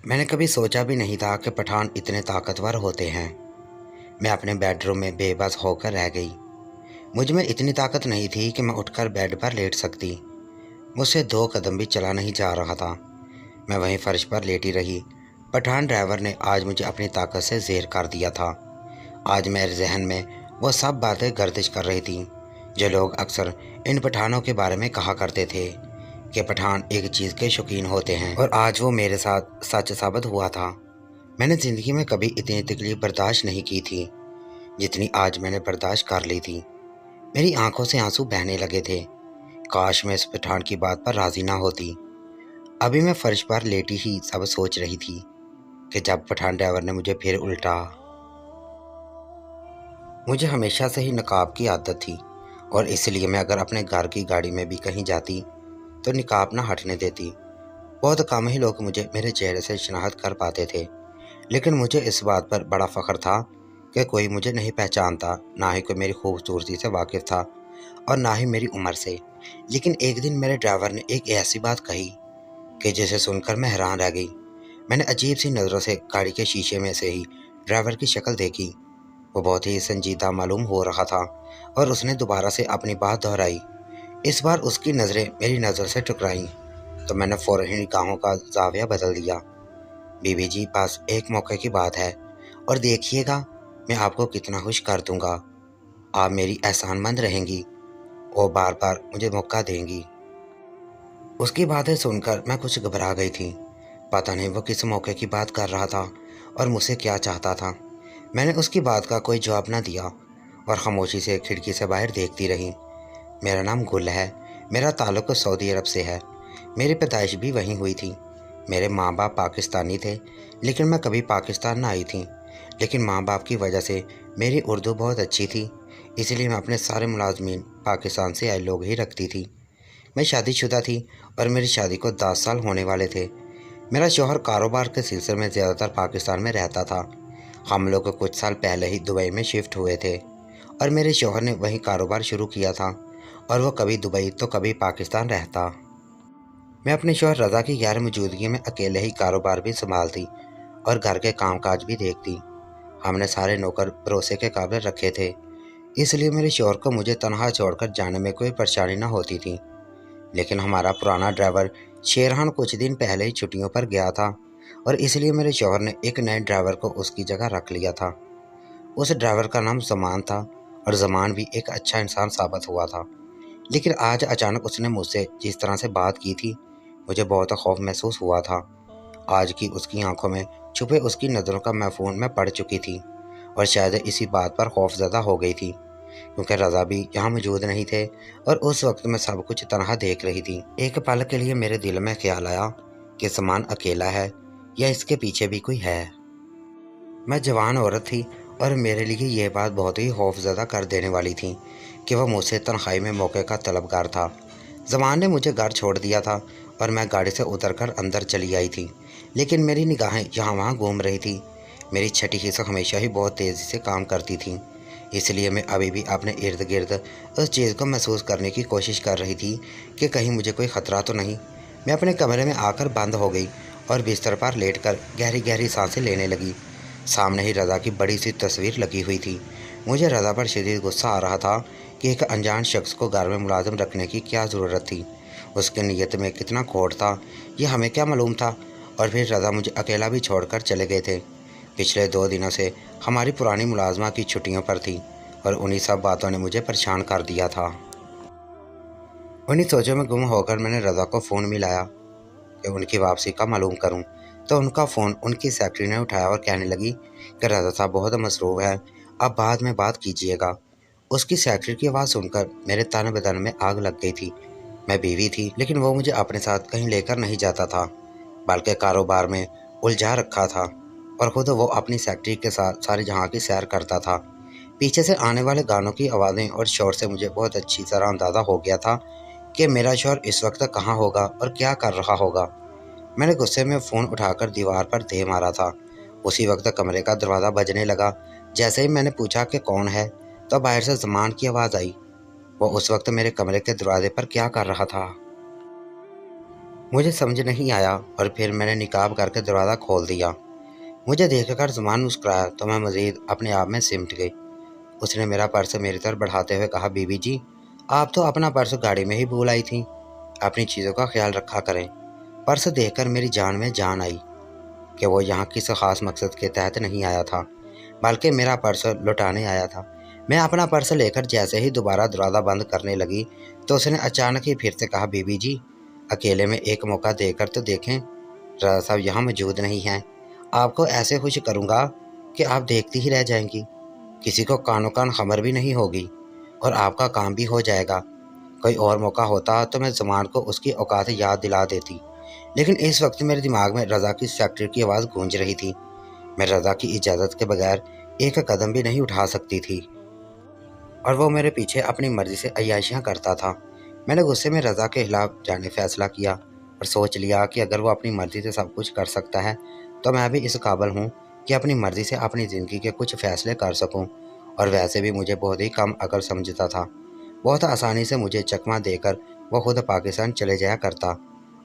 मैंने कभी सोचा भी नहीं था कि पठान इतने ताकतवर होते हैं। मैं अपने बेडरूम में बेबस होकर रह गई। मुझ में इतनी ताकत नहीं थी कि मैं उठकर बेड पर लेट सकती। मुझसे 2 कदम भी चला नहीं जा रहा था। मैं वहीं फर्श पर लेटी रही। पठान ड्राइवर ने आज मुझे अपनी ताकत से ज़ेर कर दिया था। आज मेरे जहन में वो सब बातें गर्दिश कर रही थीं जो लोग अक्सर इन पठानों के बारे में कहा करते थे कि पठान एक चीज़ के शौकीन होते हैं, और आज वो मेरे साथ सच साबित हुआ था। मैंने ज़िंदगी में कभी इतनी तकलीफ बर्दाश्त नहीं की थी जितनी आज मैंने बर्दाश्त कर ली थी। मेरी आंखों से आंसू बहने लगे थे। काश मैं इस पठान की बात पर राज़ी ना होती। अभी मैं फर्श पर लेटी ही सब सोच रही थी कि जब पठान ड्राइवर ने मुझे फिर उल्टा। मुझे हमेशा से ही नकाब की आदत थी, और इसलिए मैं अगर अपने घर की गाड़ी में भी कहीं जाती तो निकाब ना हटने देती। बहुत कम ही लोग मुझे मेरे चेहरे से शनाख्त कर पाते थे, लेकिन मुझे इस बात पर बड़ा फ़ख्र था कि कोई मुझे नहीं पहचानता, ना ही कोई मेरी खूबसूरती से वाकिफ़ था और ना ही मेरी उम्र से। लेकिन एक दिन मेरे ड्राइवर ने एक ऐसी बात कही कि जिसे सुनकर मैं हैरान रह गई। मैंने अजीब सी नज़रों से गाड़ी के शीशे में से ही ड्राइवर की शक्ल देखी। वो बहुत ही संजीदा मालूम हो रहा था, और उसने दोबारा से अपनी बात दोहराई। इस बार उसकी नज़रें मेरी नज़र से टकराईं तो मैंने फ़ौरन ही निगाहों का जाविया बदल दिया। बीबी जी, पास एक मौके की बात है, और देखिएगा मैं आपको कितना खुश कर दूंगा। आप मेरी एहसानमंद रहेंगी और बार बार मुझे मौका देंगी। उसकी बातें सुनकर मैं कुछ घबरा गई थी। पता नहीं वो किस मौके की बात कर रहा था और मुझसे क्या चाहता था। मैंने उसकी बात का कोई जवाब न दिया और खामोशी से खिड़की से बाहर देखती रही। मेरा नाम गुल है। मेरा ताल्लुक़ सऊदी अरब से है। मेरी पैदाइश भी वहीं हुई थी। मेरे माँ बाप पाकिस्तानी थे, लेकिन मैं कभी पाकिस्तान ना आई थी। लेकिन माँ बाप की वजह से मेरी उर्दू बहुत अच्छी थी, इसलिए मैं अपने सारे मुलाजमीन पाकिस्तान से आए लोग ही रखती थी। मैं शादीशुदा थी और मेरी शादी को 10 साल होने वाले थे। मेरा शौहर कारोबार के सिलसिले में ज़्यादातर पाकिस्तान में रहता था। हम लोग कुछ साल पहले ही दुबई में शिफ्ट हुए थे, और मेरे शौहर ने वहीं कारोबार शुरू किया था, और वो कभी दुबई तो कभी पाकिस्तान रहता। मैं अपने शौहर रज़ा की गैर मौजूदगी में अकेले ही कारोबार भी संभालती और घर के कामकाज भी देखती। हमने सारे नौकर भरोसे के काबिल रखे थे, इसलिए मेरे शौहर को मुझे तनहा छोड़कर जाने में कोई परेशानी न होती थी। लेकिन हमारा पुराना ड्राइवर शेरहान कुछ दिन पहले ही छुट्टियों पर गया था, और इसलिए मेरे शौहर ने एक नए ड्राइवर को उसकी जगह रख लिया था। उस ड्राइवर का नाम ज़मान था, और ज़मान भी एक अच्छा इंसान साबित हुआ था। लेकिन आज अचानक उसने मुझसे जिस तरह से बात की थी, मुझे बहुत खौफ महसूस हुआ था। आज की उसकी आंखों में छुपे उसकी नज़रों का मफ़हूम मैं पढ़ चुकी थी, और शायद इसी बात पर खौफज़दा हो गई थी, क्योंकि रज़ा भी यहाँ मौजूद नहीं थे, और उस वक्त मैं सब कुछ तनहा देख रही थी। एक पल के लिए मेरे दिल में ख्याल आया कि ज़मान अकेला है या इसके पीछे भी कोई है। मैं जवान औरत थी, और मेरे लिए यह बात बहुत ही खौफज़दा कर देने वाली थी कि वह मुझसे तन्हाई में मौके का तलबगार था। ज़मान ने मुझे घर छोड़ दिया था, और मैं गाड़ी से उतरकर अंदर चली आई थी, लेकिन मेरी निगाहें यहाँ वहाँ घूम रही थी। मेरी छठी हिस्सा हमेशा ही बहुत तेज़ी से काम करती थी, इसलिए मैं अभी भी अपने इर्द गिर्द उस चीज़ को महसूस करने की कोशिश कर रही थी कि कहीं मुझे कोई ख़तरा तो नहीं। मैं अपने कमरे में आकर बंद हो गई और बिस्तर पर लेटकर गहरी गहरी सांसें लेने लगी। सामने ही रज़ा की बड़ी सी तस्वीर लगी हुई थी। मुझे रज़ा पर शदीद गुस्सा आ रहा था कि एक अनजान शख्स को घर में मुलाजिम रखने की क्या ज़रूरत थी। उसकी नीयत में कितना खोट था, ये हमें क्या मालूम था। और फिर रज़ा मुझे अकेला भी छोड़कर चले गए थे। पिछले 2 दिनों से हमारी पुरानी मुलाजमा की छुट्टियों पर थी, और उन्हीं सब बातों ने मुझे परेशान कर दिया था। उन्हीं सोचों में गुम होकर मैंने रज़ा को फ़ोन मिलाया कि उनकी वापसी का मालूम करूं, तो उनका फ़ोन उनकी सेक्रेटरी ने उठाया और कहने लगी कि रज़ा साहब बहुत मसरूफ़ है, आप बाद में बात कीजिएगा। उसकी सेक्रेटरी की आवाज़ सुनकर मेरे तन बदन में आग लग गई थी। मैं बीवी थी, लेकिन वो मुझे अपने साथ कहीं लेकर नहीं जाता था, बल्कि कारोबार में उलझा रखा था, और ख़ुद वो अपनी सेक्रेटरी के साथ सारी जहाँ की सैर करता था। पीछे से आने वाले गानों की आवाज़ें और शोर से मुझे बहुत अच्छी तरह अंदाज़ा हो गया था कि मेरा शौहर इस वक्त कहाँ होगा और क्या कर रहा होगा। मैंने गुस्से में फ़ोन उठाकर दीवार पर दे मारा था। उसी वक्त कमरे का दरवाज़ा बजने लगा। जैसे ही मैंने पूछा कि कौन है, तो बाहर से ज़मान की आवाज़ आई। वो उस वक्त मेरे कमरे के दरवाजे पर क्या कर रहा था। मुझे समझ नहीं आया और फिर मैंने निकाब करके दरवाज़ा खोल दिया। मुझे देख कर ज़ुमान मुस्कुराया तो मैं मज़ीद अपने आप में सिमट गई। उसने मेरा पर्स मेरी तरफ बढ़ाते हुए कहा, बीबी जी, आप तो अपना पर्स गाड़ी में ही भूल आई थी, अपनी चीज़ों का ख्याल रखा करें। पर्स देखकर मेरी जान में जान आई कि वो यहाँ किस ख़ास मकसद के तहत नहीं आया था, बल्कि मेरा पर्स लुटाने आया था। मैं अपना पर्स लेकर जैसे ही दोबारा दरवाज़ा बंद करने लगी तो उसने अचानक ही फिर से कहा, बीबी जी, अकेले में एक मौका देकर तो देखें, रज़ा साहब यहाँ मौजूद नहीं हैं। आपको ऐसे खुश करूँगा कि आप देखती ही रह जाएंगी, किसी को कानो कान खबर भी नहीं होगी और आपका काम भी हो जाएगा। कोई और मौका होता तो मैं ज़ुमान को उसकी औकात याद दिला देती, लेकिन इस वक्त मेरे दिमाग में रज़ा की सेक्रेटरी की आवाज़ गूंज रही थी। मैं रज़ा की इजाज़त के बगैर एक कदम भी नहीं उठा सकती थी और वो मेरे पीछे अपनी मर्ज़ी से अय्याशियाँ करता था। मैंने गुस्से में रज़ा के खिलाफ जाने फैसला किया और सोच लिया कि अगर वो अपनी मर्ज़ी से सब कुछ कर सकता है तो मैं भी इस काबिल हूँ कि अपनी मर्ज़ी से अपनी ज़िंदगी के कुछ फ़ैसले कर सकूँ। और वैसे भी मुझे बहुत ही कम अकल समझता था। बहुत आसानी से मुझे चकमा देकर वो खुद पाकिस्तान चले जाया करता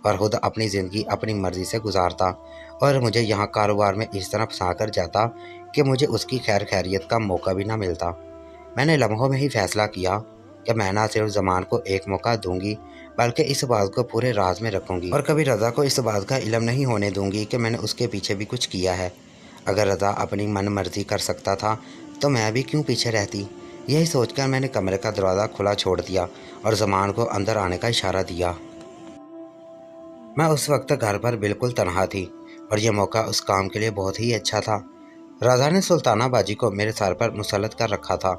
और खुद अपनी ज़िंदगी अपनी मर्ज़ी से गुजारता और मुझे यहाँ कारोबार में इस तरह फंसा कर जाता कि मुझे उसकी खैर खैरियत का मौका भी ना मिलता। मैंने लम्हों में ही फैसला किया कि मैं ना सिर्फ ज़मान को एक मौका दूंगी बल्कि इस बात को पूरे राज में रखूंगी और कभी रज़ा को इस बात का इल्म नहीं होने दूंगी कि मैंने उसके पीछे भी कुछ किया है। अगर रज़ा अपनी मन मर्जी कर सकता था तो मैं भी क्यों पीछे रहती। यही सोचकर मैंने कमरे का दरवाज़ा खुला छोड़ दिया और ज़मान को अंदर आने का इशारा दिया। मैं उस वक्त घर पर बिल्कुल तनहा थी और यह मौका उस काम के लिए बहुत ही अच्छा था। रज़ा ने सुल्ताना बाजी को मेरे सर पर मुसल्लत कर रखा था।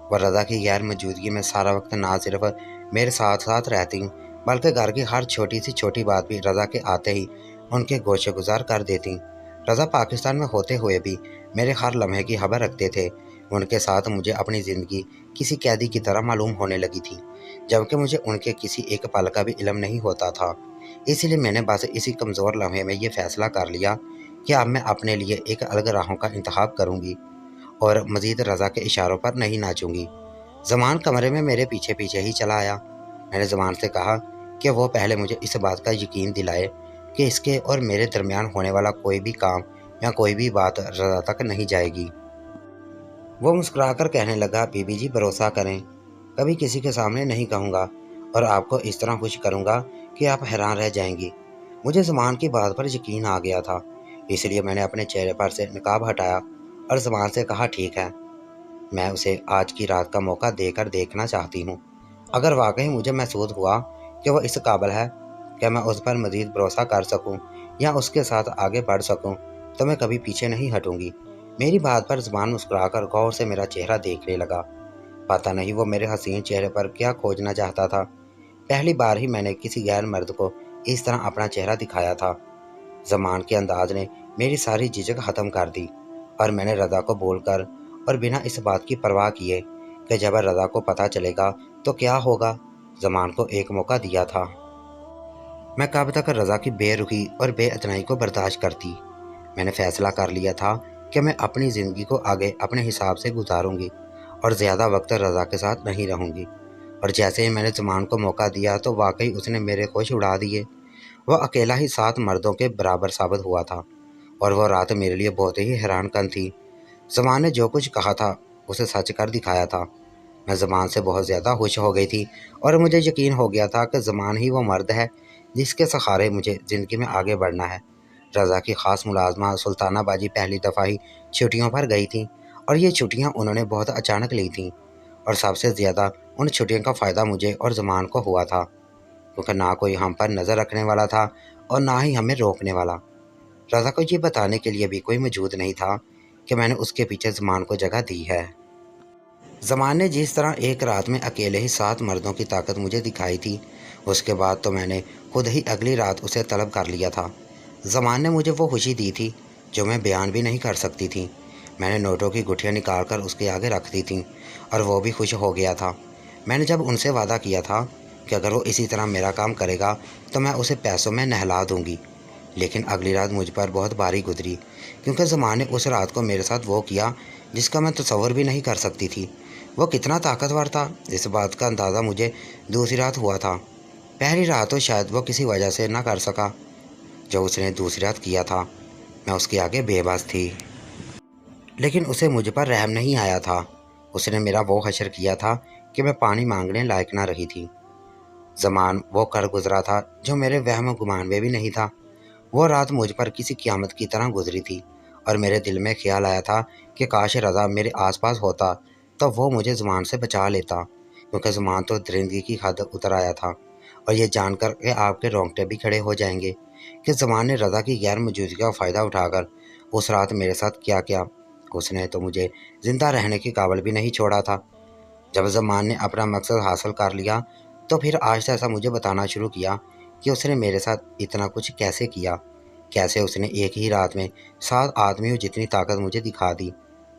वह रज़ा की गैर मौजूदगी में सारा वक्त ना सिर्फ मेरे साथ साथ रहती बल्कि घर की हर छोटी सी छोटी बात भी रज़ा के आते ही उनके गोशे गुजार कर देती। रज़ा पाकिस्तान में होते हुए भी मेरे हर लम्हे की खबर रखते थे। उनके साथ मुझे अपनी ज़िंदगी किसी कैदी की तरह मालूम होने लगी थी, जबकि मुझे उनके किसी एक पल का भी इल्म नहीं होता था। इसीलिए मैंने बस इसी कमज़ोर लम्हे में ये फ़ैसला कर लिया कि अब मैं अपने लिए एक अलग राहों का इंतखाब करूँगी और मज़ीद रज़ा के इशारों पर नहीं नाचूंगी। ज़मान कमरे में मेरे पीछे पीछे ही चला आया। मैंने ज़मान से कहा कि वो पहले मुझे इस बात का यकीन दिलाए कि इसके और मेरे दरमियान होने वाला कोई भी काम या कोई भी बात रज़ा तक नहीं जाएगी। वो मुस्कुराकर कहने लगा, बीबी जी, भरोसा करें, कभी किसी के सामने नहीं कहूँगा और आपको इस तरह खुश करूँगा कि आप हैरान रह जाएंगी। मुझे ज़मान की बात पर यकीन आ गया था, इसलिए मैंने अपने चेहरे पर से निकाब हटाया और ज़मान से कहा, ठीक है, मैं उसे आज की रात का मौका देकर देखना चाहती हूँ। अगर वाकई मुझे महसूस हुआ कि वह इस काबिल है कि मैं उस पर मज़ीद भरोसा कर सकूँ या उसके साथ आगे बढ़ सकूँ तो मैं कभी पीछे नहीं हटूँगी। मेरी बात पर ज़ुबान मुस्कुराकर गौर से मेरा चेहरा देखने लगा। पता नहीं वो मेरे हसीन चेहरे पर क्या खोजना चाहता था। पहली बार ही मैंने किसी गैर मर्द को इस तरह अपना चेहरा दिखाया था। ज़मान के अंदाज ने मेरी सारी झिझक ख़त्म कर दी और मैंने रज़ा को बोलकर और बिना इस बात की परवाह किए कि जब रज़ा को पता चलेगा तो क्या होगा, ज़मान को एक मौका दिया था। मैं कब तक रज़ा की बेरुखी और बेअतनाई को बर्दाश्त करती। मैंने फैसला कर लिया था कि मैं अपनी ज़िंदगी को आगे अपने हिसाब से गुजारूंगी और ज़्यादा वक्त रज़ा के साथ नहीं रहूंगी। और जैसे ही मैंने ज़मान को मौका दिया तो वाकई उसने मेरे होश उड़ा दिए। वह अकेला ही 7 मर्दों के बराबर साबित हुआ था और वह रात मेरे लिए बहुत ही हैरानकन थी। ज़मान ने जो कुछ कहा था उसे सच कर दिखाया था। मैं ज़मान से बहुत ज़्यादा खुश हो गई थी और मुझे यकीन हो गया था कि ज़मान ही वो मर्द है जिसके सहारे मुझे ज़िंदगी में आगे बढ़ना है। रज़ा की ख़ास मुलाजमा सुल्ताना बाजी पहली दफ़ा ही छुट्टियों पर गई थी और ये छुट्टियाँ उन्होंने बहुत अचानक ली थीं और सबसे ज़्यादा उन छुट्टियों का फ़ायदा मुझे और ज़मान को हुआ था, क्योंकि ना कोई हम पर नज़र रखने वाला था और ना ही हमें रोकने वाला। रज़ा को ये बताने के लिए भी कोई मौजूद नहीं था कि मैंने उसके पीछे ज़मान को जगह दी है। ज़मान ने जिस तरह एक रात में अकेले ही 7 मर्दों की ताकत मुझे दिखाई थी, उसके बाद तो मैंने खुद ही अगली रात उसे तलब कर लिया था। ज़मान ने मुझे वो खुशी दी थी जो मैं बयान भी नहीं कर सकती थी। मैंने नोटों की गुठियाँ निकाल कर उसके आगे रख दी थी और वो भी खुश हो गया था। मैंने जब उनसे वादा किया था कि अगर वो इसी तरह मेरा काम करेगा तो मैं उसे पैसों में नहला दूंगी, लेकिन अगली रात मुझ पर बहुत भारी गुजरी, क्योंकि ज़मान ने उस रात को मेरे साथ वो किया जिसका मैं तसव्वुर भी नहीं कर सकती थी। वो कितना ताकतवर था इस बात का अंदाज़ा मुझे दूसरी रात हुआ था। पहली रात तो शायद वो किसी वजह से ना कर सका। जो उसने दूसरी रात किया था, मैं उसके आगे बेबस थी। लेकिन उसे मुझ पर रहम नहीं आया था। उसने मेरा वो हशर किया था कि मैं पानी मांगने लायक ना रही थी। ज़मान वो कर गुजरा था जो मेरे वहम गुमान में भी नहीं था। वो रात मुझ पर किसी क़यामत की तरह गुजरी थी और मेरे दिल में ख्याल आया था कि काश रज़ा मेरे आसपास होता तो वो मुझे ज़मान से बचा लेता, क्योंकि ज़मान तो दरिंदगी की हद उतर आया था। और ये जानकर कि आपके रोंगटे भी खड़े हो जाएंगे कि ज़मान ने रज़ा की गैर मौजूदगी का फ़ायदा उठाकर उस रात मेरे साथ क्या किया। उसने तो मुझे ज़िंदा रहने के काबिल भी नहीं छोड़ा था। जब ज़मान ने अपना मकसद हासिल कर लिया तो फिर आहिस्ता सा मुझे बताना शुरू किया कि उसने मेरे साथ इतना कुछ कैसे किया, कैसे उसने एक ही रात में 7 आदमियों जितनी ताकत मुझे दिखा दी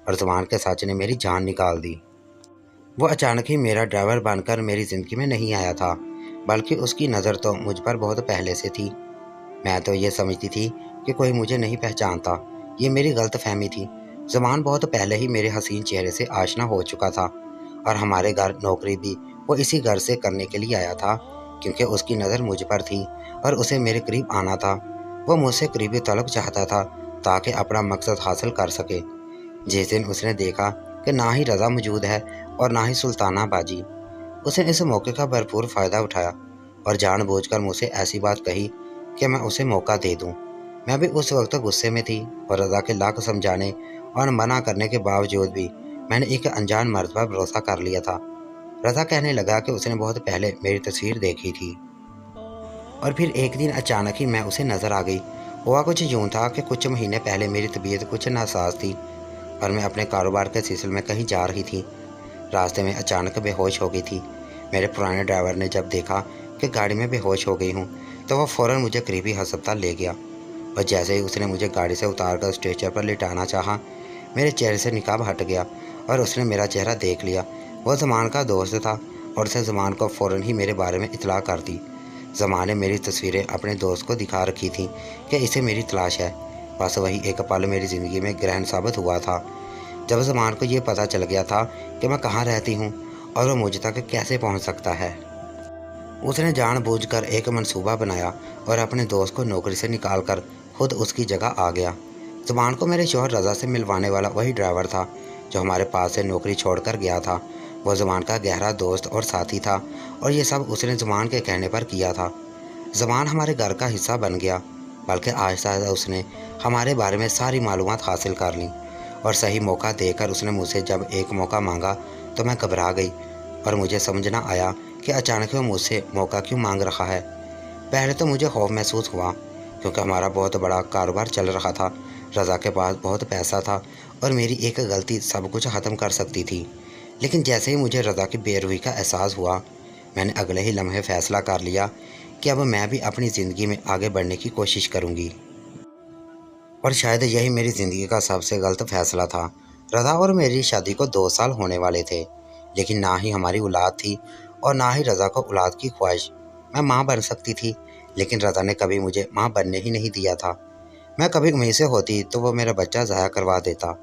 और ज़मान के सच ने मेरी जान निकाल दी। वो अचानक ही मेरा ड्राइवर बनकर मेरी ज़िंदगी में नहीं आया था, बल्कि उसकी नज़र तो मुझ पर बहुत पहले से थी। मैं तो ये समझती थी कि कोई मुझे नहीं पहचानता। ये मेरी गलत फहमी थी। ज़मान बहुत पहले ही मेरे हसीन चेहरे से आशना हो चुका था और हमारे घर नौकरी भी वो इसी घर से करने के लिए आया था, क्योंकि उसकी नज़र मुझ पर थी और उसे मेरे करीब आना था। वो मुझसे करीबी तलब चाहता था ताकि अपना मकसद हासिल कर सके। जिस दिन उसने देखा कि ना ही रज़ा मौजूद है और ना ही सुल्ताना बाजी, उसने इस मौके का भरपूर फ़ायदा उठाया और जानबूझकर मुझसे ऐसी बात कही कि मैं उसे मौका दे दूं। मैं भी उस वक्त गुस्से में थी और रज़ा के लाख समझाने और मना करने के बावजूद भी मैंने एक अनजान मर्द पर भरोसा कर लिया था। रज़ा कहने लगा कि उसने बहुत पहले मेरी तस्वीर देखी थी और फिर एक दिन अचानक ही मैं उसे नज़र आ गई। हुआ कुछ यूँ था कि कुछ महीने पहले मेरी तबीयत कुछ नासाज थी और मैं अपने कारोबार के सिलसिले में कहीं जा रही थी। रास्ते में अचानक बेहोश हो गई थी। मेरे पुराने ड्राइवर ने जब देखा कि गाड़ी में बेहोश हो गई हूँ तो वह फ़ौरन मुझे करीबी अस्पताल ले गया और जैसे ही उसने मुझे गाड़ी से उतारकर स्ट्रेचर पर लिटाना चाहा, मेरे चेहरे से निकाब हट गया और उसने मेरा चेहरा देख लिया। वह ज़मान का दोस्त था और उसने ज़मान को फ़ौरन ही मेरे बारे में इतला कर दी। ज़मान ने मेरी तस्वीरें अपने दोस्त को दिखा रखी थी कि इसे मेरी तलाश है। बस वही एक पल मेरी ज़िंदगी में ग्रहण साबित हुआ था। जब ज़मान को ये पता चल गया था कि मैं कहाँ रहती हूँ और वह मुझ तक कैसे पहुँच सकता है, उसने जानबूझकर एक मंसूबा बनाया और अपने दोस्त को नौकरी से निकालकर खुद उसकी जगह आ गया। ज़मान को मेरे शौहर रज़ा से मिलवाने वाला वही ड्राइवर था जो हमारे पास से नौकरी छोड़कर गया था। वह ज़मान का गहरा दोस्त और साथी था और ये सब उसने ज़मान के कहने पर किया था। ज़मान हमारे घर का हिस्सा बन गया, बल्कि आहिस्ता आहिस्ता उसने हमारे बारे में सारी मालूमात हासिल कर ली और सही मौका देकर उसने मुझसे जब एक मौका मांगा तो मैं घबरा गई और मुझे समझ ना आया कि अचानक वो मुझसे मौका क्यों मांग रहा है। पहले तो मुझे खौफ महसूस हुआ क्योंकि हमारा बहुत बड़ा कारोबार चल रहा था। रज़ा के पास बहुत पैसा था और मेरी एक गलती सब कुछ ख़त्म कर सकती थी। लेकिन जैसे ही मुझे रज़ा की बेरुखी का एहसास हुआ, मैंने अगले ही लम्हे फ़ैसला कर लिया कि अब मैं भी अपनी ज़िंदगी में आगे बढ़ने की कोशिश करूँगी। और शायद यही मेरी ज़िंदगी का सबसे गलत फ़ैसला था। रज़ा और मेरी शादी को 2 साल होने वाले थे, लेकिन ना ही हमारी औलाद थी और ना ही रज़ा को औलाद की ख्वाहिश। मैं माँ बन सकती थी, लेकिन रज़ा ने कभी मुझे माँ बनने ही नहीं दिया था। मैं कभी उम्मीद से होती तो वो मेरा बच्चा ज़ाया करवा देता।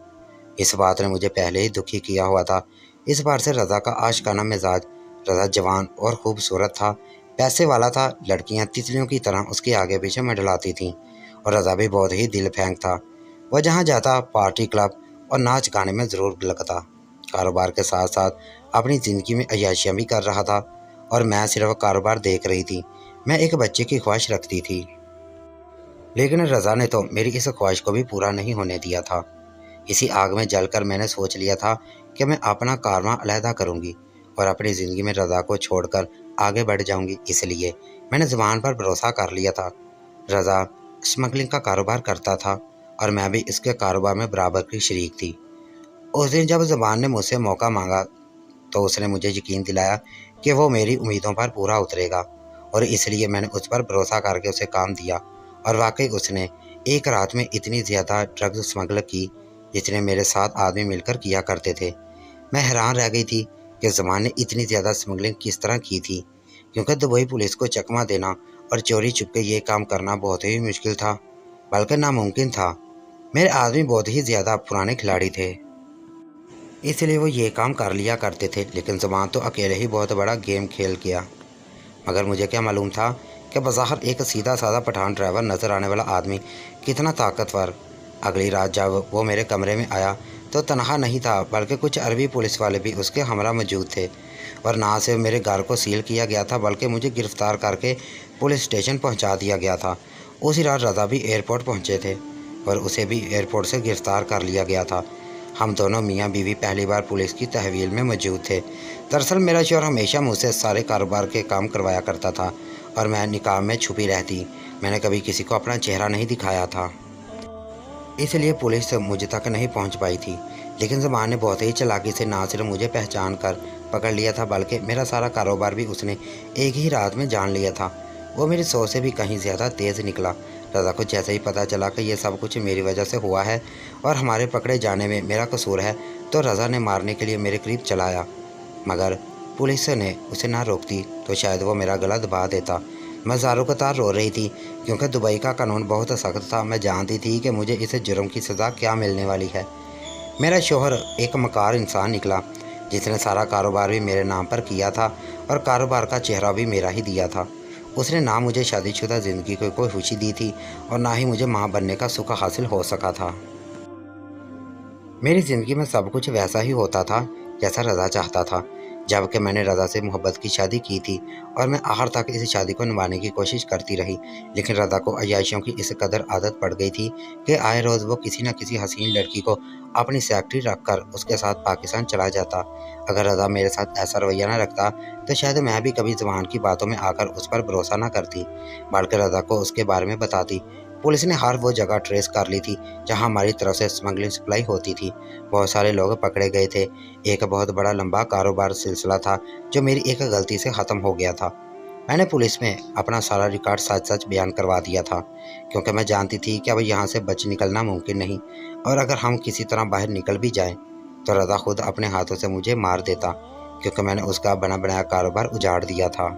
इस बात ने मुझे पहले ही दुखी किया हुआ था। इस बार से रज़ा का आशिकाना मिजाज। रज़ा जवान और खूबसूरत था, पैसे वाला था, लड़कियां तितलियों की तरह उसके आगे पीछे मंडलाती थीं और रज़ा भी बहुत ही दिल फेंक था। वह जहाँ जाता पार्टी, क्लब और नाच गाने में ज़रूर लगता। कारोबार के साथ साथ अपनी ज़िंदगी में अय्याशियाँ भी कर रहा था और मैं सिर्फ कारोबार देख रही थी। मैं एक बच्चे की ख्वाहिश रखती थी, लेकिन रज़ा ने तो मेरी इस ख्वाहिश को भी पूरा नहीं होने दिया था। इसी आग में जलकर मैंने सोच लिया था कि मैं अपना कारवां अलहदा करूंगी और अपनी ज़िंदगी में रज़ा को छोड़कर आगे बढ़ जाऊंगी। इसलिए मैंने ज़ुबान पर भरोसा कर लिया था। रज़ा स्मगलिंग का कारोबार करता था और मैं भी इसके कारोबार में बराबर की शरीक थी। उस दिन जब ज़ुबान ने मुझसे मौका मांगा तो उसने मुझे यकीन दिलाया कि वो मेरी उम्मीदों पर पूरा उतरेगा और इसलिए मैंने उस पर भरोसा करके उसे काम दिया। और वाकई उसने एक रात में इतनी ज़्यादा ड्रग्स स्मगल की जितने मेरे 7 आदमी मिलकर किया करते थे। मैं हैरान रह गई थी कि ज़ुबान ने इतनी ज़्यादा स्मगलिंग किस तरह की थी, क्योंकि दुबई पुलिस को चकमा देना और चोरी छुपके ये काम करना बहुत ही मुश्किल था, बल्कि नामुमकिन था। मेरे आदमी बहुत ही ज़्यादा पुराने खिलाड़ी थे, इसलिए वो ये काम कर लिया करते थे, लेकिन ज़ुबान तो अकेले ही बहुत बड़ा गेम खेल गया। मगर मुझे क्या मालूम था कि बज़ाहिर एक सीधा साधा पठान ड्राइवर नज़र आने वाला आदमी कितना ताकतवर। अगली रात जब वो मेरे कमरे में आया तो तनहा नहीं था, बल्कि कुछ अरबी पुलिस वाले भी उसके हमरा मौजूद थे। और ना सिर्फ मेरे घर को सील किया गया था, बल्कि मुझे गिरफ़्तार करके पुलिस स्टेशन पहुंचा दिया गया था। उसी रात रज़ा भी एयरपोर्ट पहुंचे थे और उसे भी एयरपोर्ट से गिरफ़्तार कर लिया गया था। हम दोनों मियाँ बीवी पहली बार पुलिस की तहवील में मौजूद थे। दरअसल मेरा शौहर हमेशा मुझसे सारे कारोबार के काम करवाया करता था और मैं निकाह में छुपी रहती। मैंने कभी किसी को अपना चेहरा नहीं दिखाया था, इसलिए पुलिस मुझ तक नहीं पहुंच पाई थी। लेकिन ज़बान ने बहुत ही चालाकी से ना सिर्फ मुझे पहचान कर पकड़ लिया था, बल्कि मेरा सारा कारोबार भी उसने एक ही रात में जान लिया था। वो मेरी सोच से भी कहीं ज़्यादा तेज़ निकला। रज़ा को जैसे ही पता चला कि ये सब कुछ मेरी वजह से हुआ है और हमारे पकड़े जाने में मेरा कसूर है, तो रज़ा ने मारने के लिए मेरे करीब चलाया। मगर पुलिस ने उसे ना रोकती तो शायद वो मेरा गला दबा देता। मैं ज़ारों कतार रो रही थी, क्योंकि दुबई का कानून बहुत सख्त था। मैं जानती थी कि मुझे इस जुर्म की सज़ा क्या मिलने वाली है। मेरा शौहर एक मकार इंसान निकला, जिसने सारा कारोबार भी मेरे नाम पर किया था और कारोबार का चेहरा भी मेरा ही दिया था। उसने ना मुझे शादीशुदा ज़िंदगी को कोई खुशी दी थी और ना ही मुझे माँ बनने का सुख हासिल हो सका था। मेरी ज़िंदगी में सब कुछ वैसा ही होता था जैसा रज़ा चाहता था। जबकि मैंने रज़ा से मोहब्बत की शादी की थी और मैं आखिर तक इस शादी को निभाने की कोशिश करती रही। लेकिन रज़ा को अय्याशियों की इस कदर आदत पड़ गई थी कि आए रोज़ वो किसी न किसी हसीन लड़की को अपनी सेक्रेटरी रखकर उसके साथ पाकिस्तान चला जाता। अगर रज़ा मेरे साथ ऐसा रवैया न रखता तो शायद मैं भी कभी ज़बान की बातों में आकर उस पर भरोसा न करती, बल्कि रज़ा को उसके बारे में बताती। पुलिस ने हर वो जगह ट्रेस कर ली थी जहां हमारी तरफ से स्मगलिंग सप्लाई होती थी। बहुत सारे लोग पकड़े गए थे। एक बहुत बड़ा लंबा कारोबार सिलसिला था जो मेरी एक गलती से ख़त्म हो गया था। मैंने पुलिस में अपना सारा रिकॉर्ड सच सच बयान करवा दिया था, क्योंकि मैं जानती थी कि अब यहाँ से बच निकलना मुमकिन नहीं, और अगर हम किसी तरह बाहर निकल भी जाएं तो रज़ा खुद अपने हाथों से मुझे मार देता, क्योंकि मैंने उसका बना बनाया कारोबार उजाड़ दिया था।